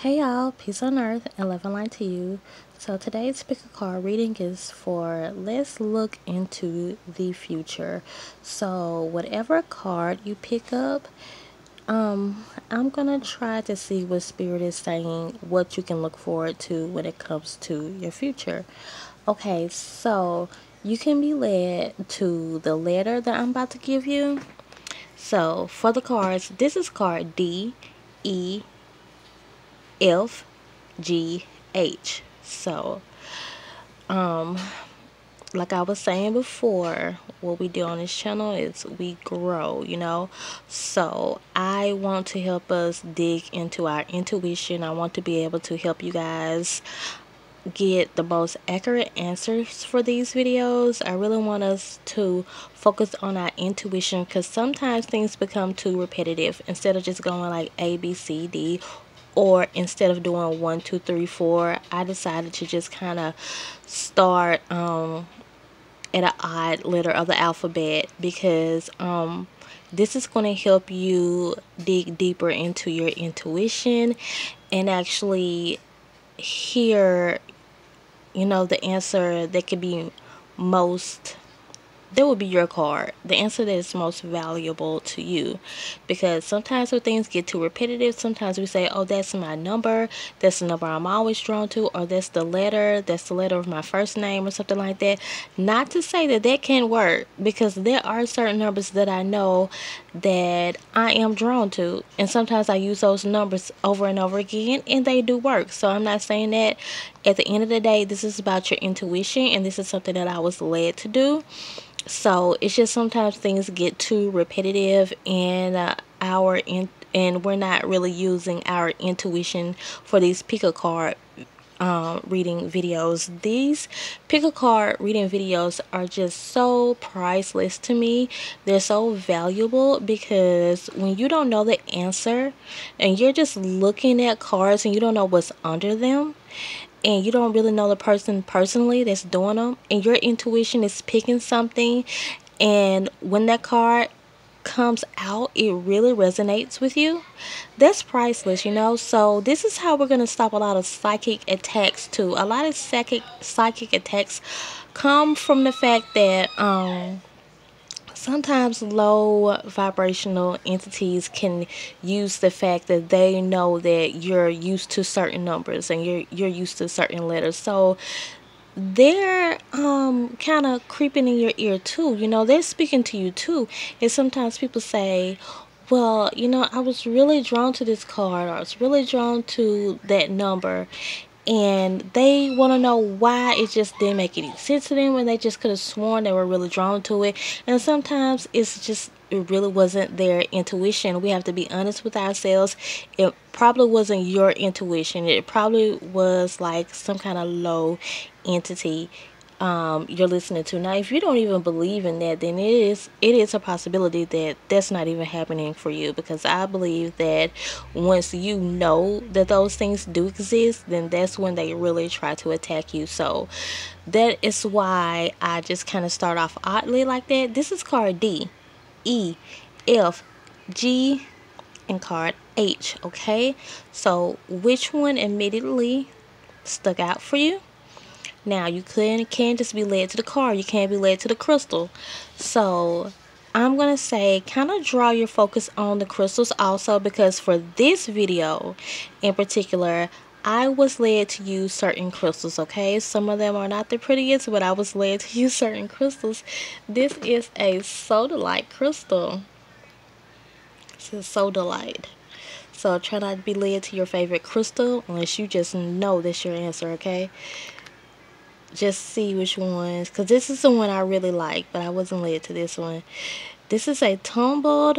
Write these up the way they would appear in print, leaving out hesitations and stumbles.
Hey y'all, peace on earth and love and light to you. So today's pick a card reading is for let's look into the future. So whatever card you pick up, I'm gonna try to see what spirit is saying, what you can look forward to when it comes to your future. Okay, so you can be led to the letter that I'm about to give you. So for the cards, this is card D-E-F-G-H. So, like I was saying before, what we do on this channel is we grow. So I want to help us dig into our intuition. I want to be able to help you guys get the most accurate answers for these videos. I really want us to focus on our intuition, because sometimes things become too repetitive. Instead of just going like A, B, C, D, or instead of doing 1, 2, 3, 4, I decided to just kind of start at an odd letter of the alphabet, because this is going to help you dig deeper into your intuition and actually hear the answer that could be most, that would be your card, the answer that is most valuable to you. Because sometimes when things get too repetitive, sometimes we say, oh, that's my number, that's the number I'm always drawn to, or that's the letter of my first name, or something like that. Not to say that that can't work, because there are certain numbers that I know that I am drawn to, and sometimes I use those numbers over and over again, and they do work. So I'm not saying that. At the end of the day, this is about your intuition, and this is something that I was led to do. So it's just sometimes things get too repetitive, and and we're not really using our intuition for these pick a card reading videos. These pick a card reading videos are just so priceless to me. They're so valuable, because when you don't know the answer and you're just looking at cards and you don't know what's under them, and you don't really know the person personally that's doing them, and your intuition is picking something, and when that card comes out, it really resonates with you. That's priceless. So this is how we're going to stop a lot of psychic attacks too. A lot of psychic attacks come from the fact that sometimes low vibrational entities can use the fact that they know that you're used to certain numbers and you're used to certain letters. So they're kind of creeping in your ear too. They're speaking to you too. And sometimes people say, well, I was really drawn to this card, or I was really drawn to that number, and they want to know why it just didn't make any sense to them, when they just could have sworn they were really drawn to it. And sometimes it really wasn't their intuition. We have to be honest with ourselves. It probably wasn't your intuition. It probably was like some kind of low entity you're listening to. Now, if you don't even believe in that, then it is a possibility that that's not even happening for you, because I believe that once you know that those things do exist, then that's when they really try to attack you. So that is why I just kind of start off oddly like that. This is card D-E-F-G and card H. Okay, so which one immediately stuck out for you? Now, you can't just be led to the card. You can't be led to the crystal. So I'm going to say kind of draw your focus on the crystals also, because for this video in particular, I was led to use certain crystals, okay? Some of them are not the prettiest, but I was led to use certain crystals. This is a Sodalite crystal. This is Sodalite. So try not to be led to your favorite crystal unless you just know that's your answer, okay? Just see which ones, because this is the one I really like, but I wasn't led to this one. This is a tumbled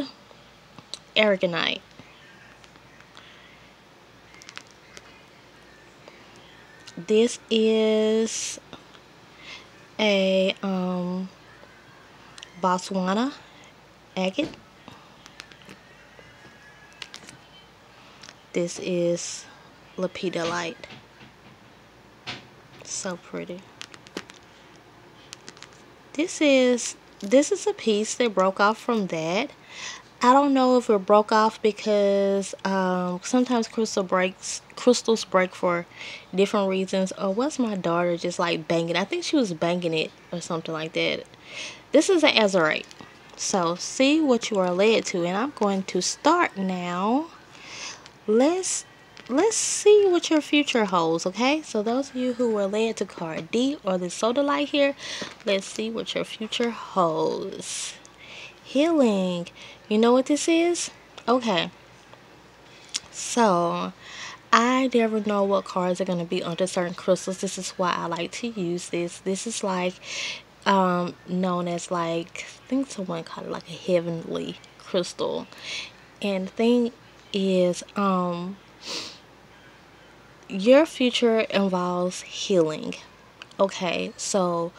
aragonite. This is a Botswana agate. This is lepidolite. So pretty. This is a piece that broke off from that. I don't know if it broke off because sometimes crystals break for different reasons. Or was my daughter just like banging? I think she was banging it or something like that. This is an azurite. So see what you are led to, and I'm going to start now. Let's see what your future holds, okay? So those of you who were led to card D or the soda light here, let's see what your future holds. Healing. You know what this is? Okay. So I never know what cards are going to be under certain crystals. This is why I like to use this. This is like known as, like, I think someone called it like a heavenly crystal. And the thing is, your future involves healing. Okay, so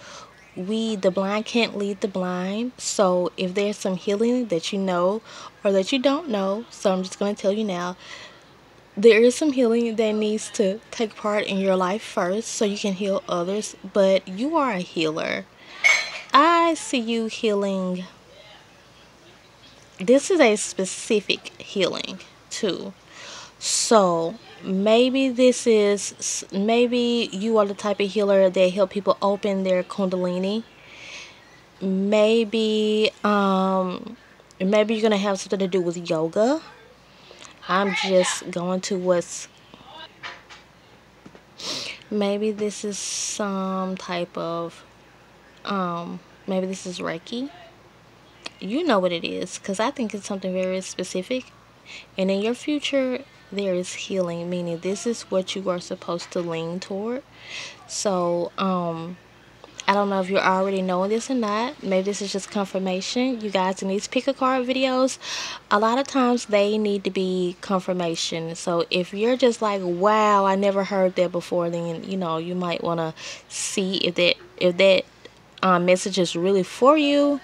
the blind can't lead the blind. So if there's some healing that you know or that you don't know, so I'm just going to tell you now, there is some healing that needs to take part in your life first so you can heal others, but you are a healer. I see you healing. This is a specific healing too. So maybe maybe you are the type of healer that help people open their kundalini. Maybe you're gonna have something to do with yoga. I'm just going to what's maybe this is some type of maybe this is Reiki. You know what it is, because I think it's something very specific. And in your future, there is healing, meaning this is what you are supposed to lean toward. So, I don't know if you're already knowing this or not. Maybe this is just confirmation. You guys, in these pick a card videos, a lot of times they need to be confirmation. So if you're just like, wow, I never heard that before, then you might want to see if that message is really for you,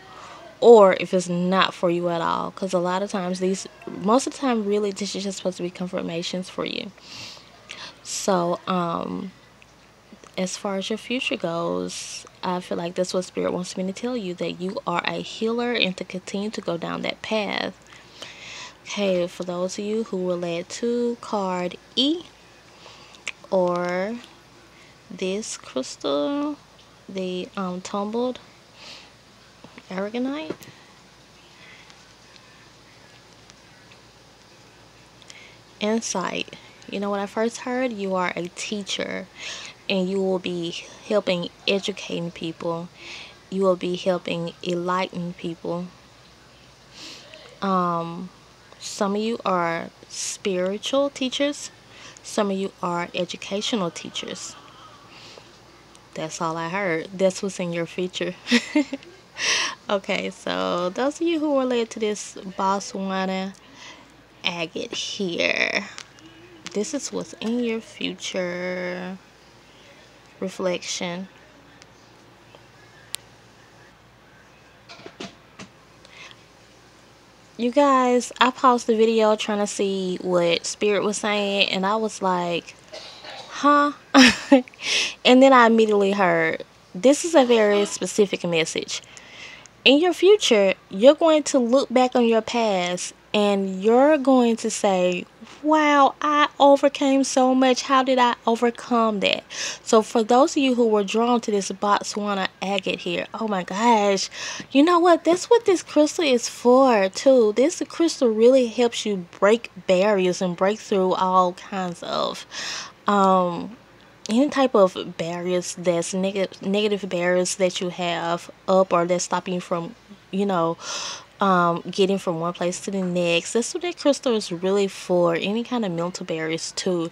or if it's not for you at all. Because a lot of times most of the time, really, this is just supposed to be confirmations for you. So, as far as your future goes, I feel like that's what Spirit wants me to tell you, that you are a healer and to continue to go down that path. Okay, for those of you who were led to card E or this crystal, the tumbled aragonite. Insight. You know what I first heard? You are a teacher, and you will be helping educating people. You will be helping enlighten people. Some of you are spiritual teachers. Some of you are educational teachers. That's all I heard. That's what's in your future. Okay, so those of you who are led to this Botswana agate here, this is what's in your future. Reflection. You guys, I paused the video trying to see what Spirit was saying, and I was like, huh? And then I immediately heard, this is a very specific message. In your future, you're going to look back on your past and you're going to say, wow, I overcame so much. How did I overcome that? So for those of you who were drawn to this Botswana agate here, oh my gosh, you know what? That's what this crystal is for too. This crystal really helps you break barriers and break through all kinds of any type of barriers that's negative barriers that you have up or that's stopping you from getting from one place to the next. That's what that crystal is really for. Any kind of mental barriers too.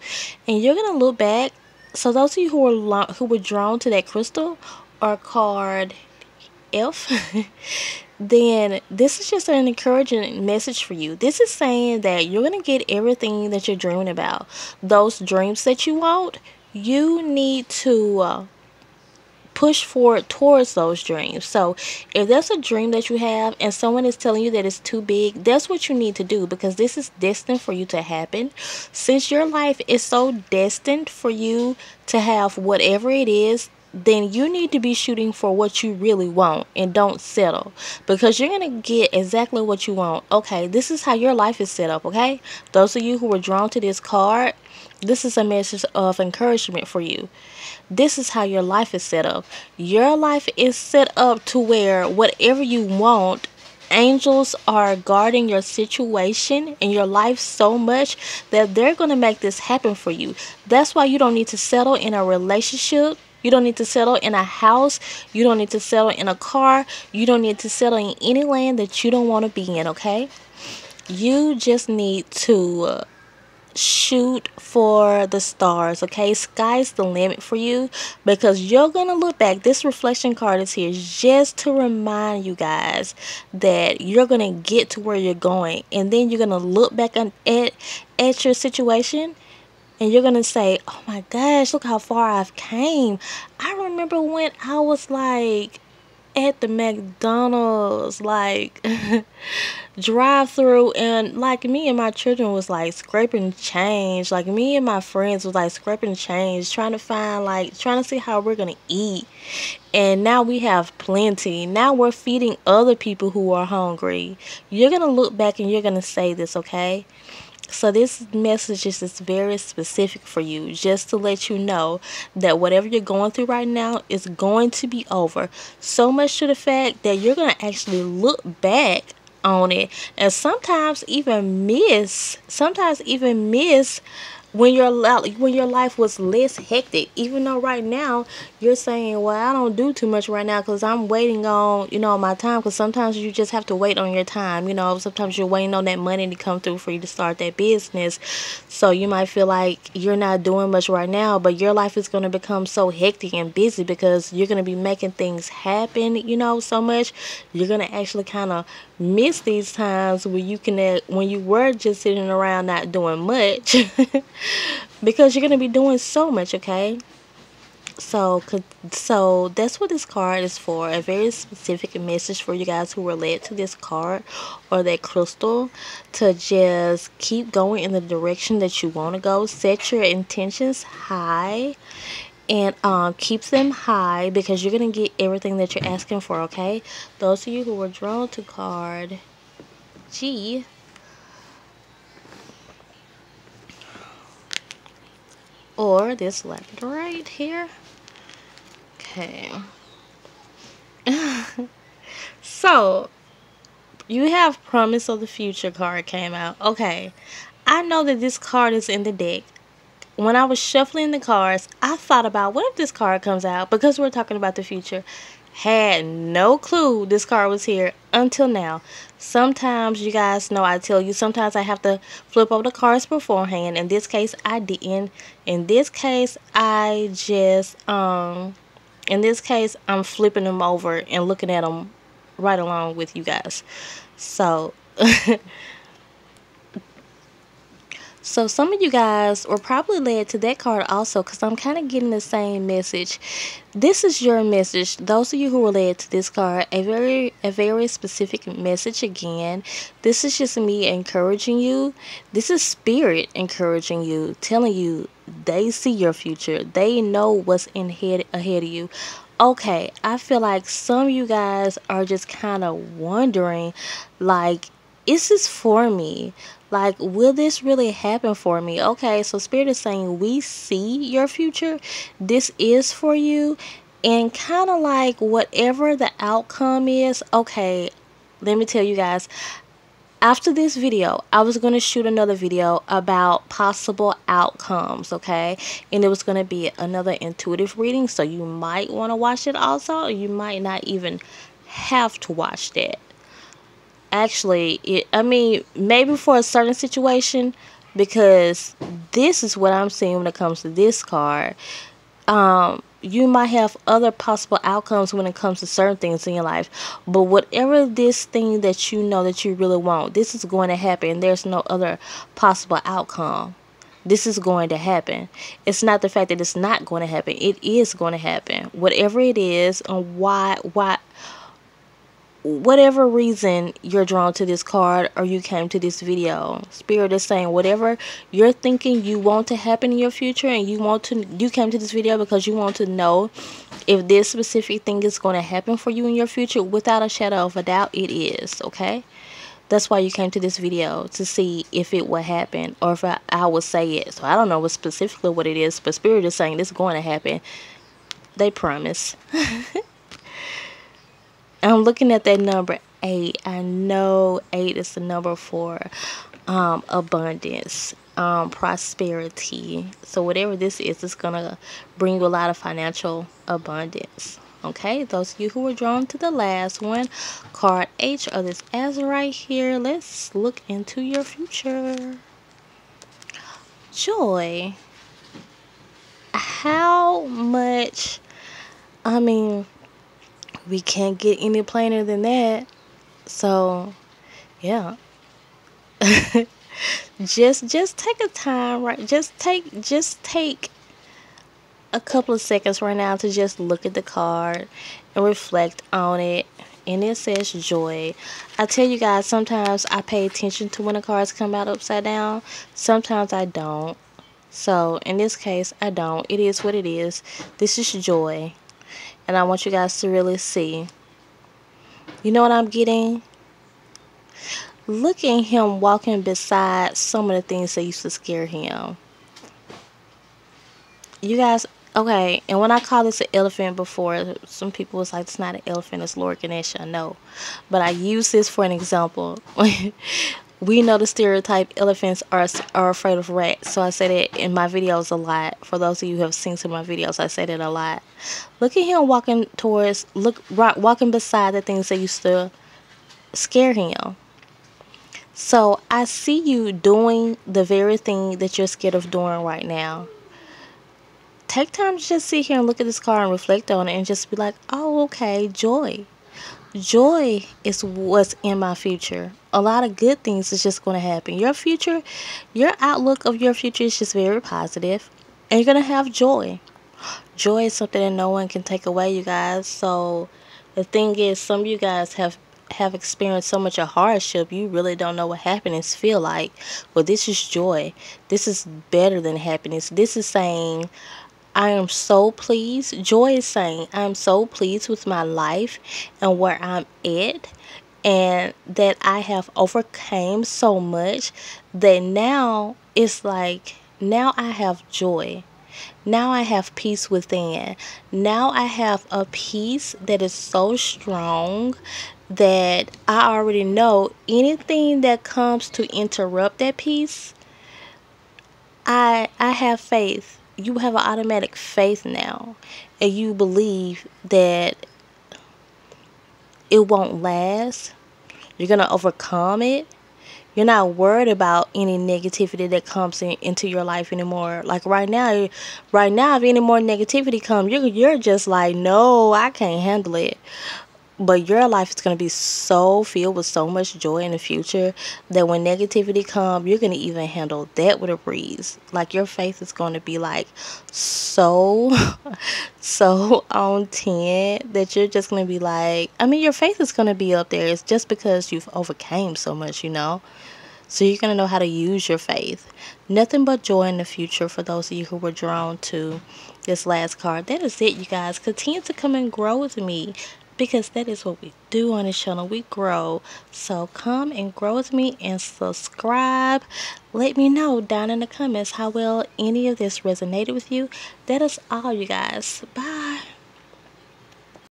And you're gonna look back. So those of you who were drawn to that crystal or card F, then this is just an encouraging message for you. This is saying that you're going to get everything that you're dreaming about. Those dreams that you want, you need to push forward towards those dreams. So if there's a dream that you have and someone is telling you that it's too big, that's what you need to do, because this is destined for you to happen. Since your life is so destined for you to have whatever it is then you need to be shooting for what you really want and don't settle, because you're going to get exactly what you want. Okay, this is how your life is set up, okay? Those of you who were drawn to this card, this is a message of encouragement for you. This is how your life is set up. Your life is set up to where whatever you want, angels are guarding your situation and your life so much that they're going to make this happen for you. That's why you don't need to settle in a relationship. You don't need to settle in a house. You don't need to settle in a car. You don't need to settle in any land that you don't want to be in, okay? You just need to shoot for the stars, okay? Sky's the limit for you, because you're gonna look back. This reflection card is here just to remind you guys that you're gonna get to where you're going, and then you're gonna look back at your situation, and you're gonna say, oh my gosh, look how far I've came. I remember when I was like at the McDonald's, like drive through, and like me and my children was like scraping change. Like me and my friends was like scraping change, trying to find, like trying to see how we're gonna eat. And now we have plenty. Now we're feeding other people who are hungry. You're gonna look back and you're gonna say this, okay? So this message is just very specific for you, just to let you know that whatever you're going through right now is going to be over. So much to the fact that you're going to actually look back on it, and sometimes even miss when your life was less hectic. Even though right now you're saying, well, I don't do too much right now because I'm waiting on, my time. Because sometimes you just have to wait on your time. Sometimes you're waiting on that money to come through for you to start that business. So you might feel like you're not doing much right now, but your life is going to become so hectic and busy because you're going to be making things happen, so much. You're going to actually kind of miss these times when you were just sitting around not doing much. Because you're going to be doing so much, okay? So that's what this card is for. A very specific message for you guys who relate to this card or that crystal, to just keep going in the direction that you want to go. Set your intentions high, and keep them high, because you're going to get everything that you're asking for, okay? Those of you who were drawn to card G, or this left right here. Okay. So, you have Promise of the Future card came out. Okay. I know that this card is in the deck. When I was shuffling the cards, I thought about, what if this card comes out? Because we're talking about the future. Had no clue this card was here until now. Sometimes, you guys know, I tell you, sometimes I have to flip over the cards beforehand. In this case, I didn't. In this case, I'm flipping them over and looking at them right along with you guys. So So some of you guys were probably led to that card also, because I'm kind of getting the same message. This is your message. Those of you who were led to this card, a very specific message again. This is just me encouraging you. This is spirit encouraging you, telling you they see your future. They know what's ahead of you. Okay, I feel like some of you guys are just kind of wondering, like, is this for me? Like, will this really happen for me? Okay, so Spirit is saying we see your future. This is for you. And kind of like whatever the outcome is, okay, let me tell you guys. After this video, I was going to shoot another video about possible outcomes, okay? And it was going to be another intuitive reading, so you might want to watch it also. You might not even have to watch that. Actually, maybe for a certain situation, because this is what I'm seeing when it comes to this card. You might have other possible outcomes when it comes to certain things in your life, but whatever this thing that you know that you really want, this is going to happen. There's no other possible outcome. This is going to happen. It's not the fact that it's not going to happen. It is going to happen. Whatever it is, and why whatever reason you're drawn to this card or you came to this video, Spirit is saying whatever you're thinking you want to happen in your future, and you came to this video because you want to know if this specific thing is going to happen for you in your future. Without a shadow of a doubt, it is. Okay, that's why you came to this video, to see if it would happen, or if I would say it. So I don't know what specifically what it is, but Spirit is saying this is going to happen. They promise. I'm looking at that number 8. I know 8 is the number for abundance, prosperity. So whatever this is, it's gonna bring you a lot of financial abundance. Okay, those of you who were drawn to the last one, card H of this azurite here, let's look into your future. Joy. How much, I mean, we can't get any plainer than that. So yeah. just take a time, right? Just take a couple of seconds right now to just look at the card and reflect on it. And it says joy. I tell you guys, sometimes I pay attention to when the cards come out upside down. Sometimes I don't. So in this case, I don't. It is what it is. This is joy. And I want you guys to really see. You know what I'm getting? Look at him walking beside some of the things that used to scare him. You guys, okay, and when I call this an elephant before, some people was like, it's not an elephant, it's Lord Ganesha. I know. But I use this for an example. We know the stereotype elephants are afraid of rats. So I say that in my videos a lot. For those of you who have seen some of my videos, I say that a lot. Look at him walking walking beside the things that used to scare him. So I see you doing the very thing that you're scared of doing right now. Take time to just sit here and look at this card and reflect on it and just be like, oh, okay, joy. Joy is what's in my future. A lot of good things is just going to happen. Your future, your outlook of your future is just very positive, and you're going to have joy. Joy is something that no one can take away, you guys. So the thing is, some of you guys have experienced so much of hardship, you really don't know what happiness feel like. Well, this is joy. This is better than happiness. This is saying, I am so pleased. Joy is saying, I am so pleased with my life and where I'm at, and that I have overcame so much that now it's like, now I have joy. Now I have peace within. Now I have a peace that is so strong that I already know anything that comes to interrupt that peace, I have faith. You have an automatic faith now, and you believe that it won't last. You're going to overcome it. You're not worried about any negativity that comes into your life anymore. Like right now, if any more negativity comes, you're just like, no, I can't handle it. But your life is going to be so filled with so much joy in the future that when negativity comes, you're going to even handle that with a breeze. Like your faith is going to be like so on 10 that you're just going to be like, I mean, your faith is going to be up there. It's just because you've overcame so much, you know. So you're going to know how to use your faith. Nothing but joy in the future for those of you who were drawn to this last card. That is it, you guys. Continue to come and grow with me, because that is what we do on this channel. We grow. So come and grow with me and subscribe. Let me know down in the comments how well any of this resonated with you. That is all, you guys. Bye.